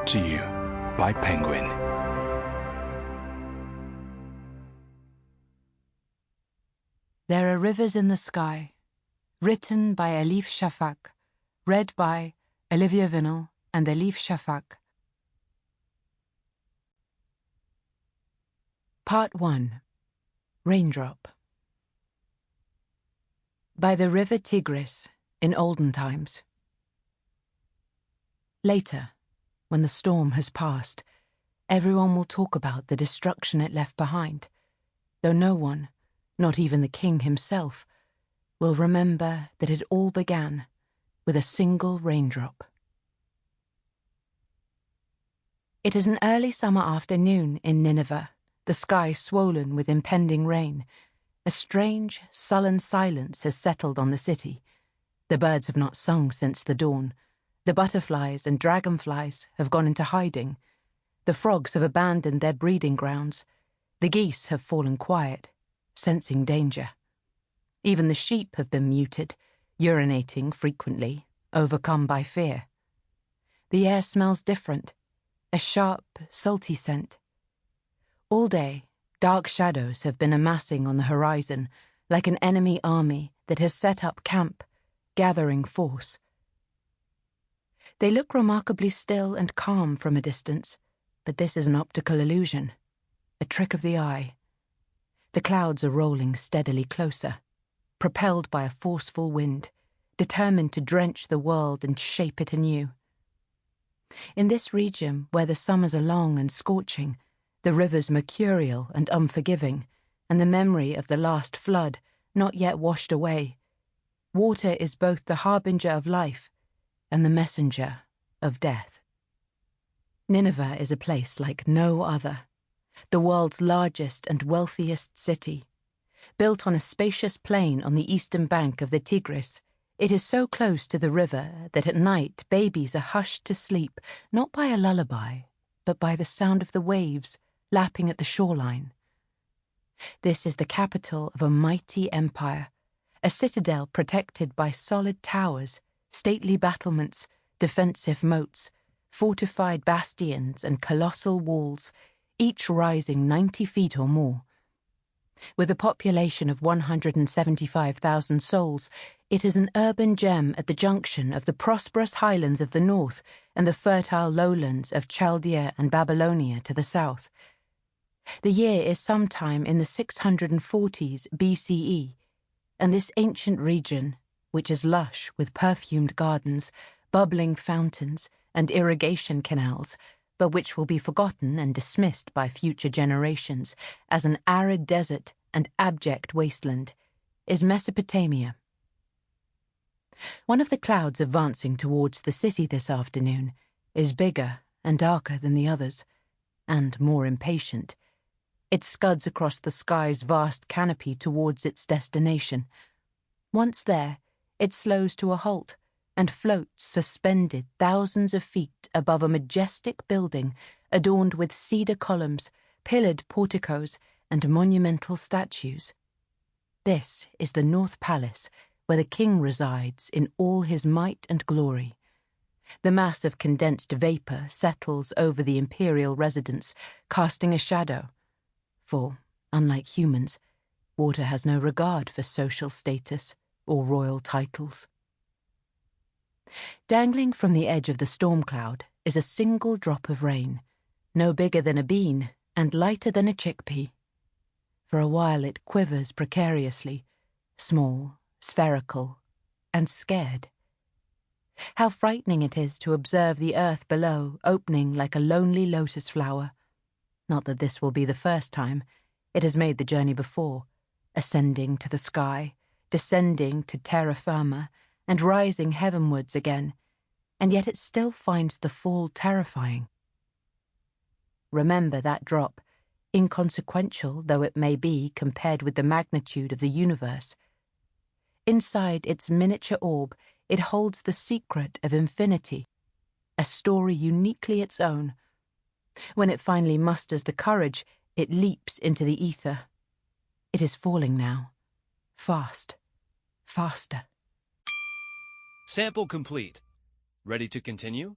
Brought to you by Penguin. There Are Rivers in the Sky, written by Elif Shafak, read by Olivia Vinall and Elif Shafak. Part 1. Raindrop. By the river Tigris in olden times. Later, when the storm has passed, everyone will talk about the destruction it left behind, though no one, not even the king himself, will remember that it all began with a single raindrop. It is an early summer afternoon in Nineveh, the sky swollen with impending rain. A strange, sullen silence has settled on the city. The birds have not sung since the dawn. The butterflies and dragonflies have gone into hiding. The frogs have abandoned their breeding grounds. The geese have fallen quiet, sensing danger. Even the sheep have been muted, urinating frequently, overcome by fear. The air smells different, a sharp, salty scent. All day, dark shadows have been amassing on the horizon, like an enemy army that has set up camp, gathering force. They look remarkably still and calm from a distance, but this is an optical illusion, a trick of the eye. The clouds are rolling steadily closer, propelled by a forceful wind, determined to drench the world and shape it anew. In this region, where the summers are long and scorching, the rivers mercurial and unforgiving, and the memory of the last flood not yet washed away, water is both the harbinger of life and the messenger of death. Nineveh is a place like no other, the world's largest and wealthiest city. Built on a spacious plain on the eastern bank of the Tigris, it is so close to the river that at night babies are hushed to sleep not by a lullaby, but by the sound of the waves lapping at the shoreline. This is the capital of a mighty empire, a citadel protected by solid towers, stately battlements, defensive moats, fortified bastions and colossal walls, each rising 90 feet or more. With a population of 175,000 souls, it is an urban gem at the junction of the prosperous highlands of the north and the fertile lowlands of Chaldea and Babylonia to the south. The year is sometime in the 640s BCE, and this ancient region, which is lush with perfumed gardens, bubbling fountains, and irrigation canals, but which will be forgotten and dismissed by future generations as an arid desert and abject wasteland, is Mesopotamia. One of the clouds advancing towards the city this afternoon is bigger and darker than the others, and more impatient. It scuds across the sky's vast canopy towards its destination. Once there, it slows to a halt and floats suspended thousands of feet above a majestic building adorned with cedar columns, pillared porticos, and monumental statues. This is the North Palace, where the king resides in all his might and glory. The mass of condensed vapor settles over the imperial residence, casting a shadow. For, unlike humans, water has no regard for social status or royal titles. Dangling from the edge of the storm cloud is a single drop of rain, no bigger than a bean and lighter than a chickpea. For a while it quivers precariously, small, spherical, and scared. How frightening it is to observe the earth below opening like a lonely lotus flower. Not that this will be the first time. It has made the journey before, ascending to the sky, descending to terra firma, and rising heavenwards again, and yet it still finds the fall terrifying. Remember that drop, inconsequential though it may be compared with the magnitude of the universe. Inside its miniature orb, it holds the secret of infinity, a story uniquely its own. When it finally musters the courage, it leaps into the ether. It is falling now. Fast. Faster. Sample complete. Ready to continue?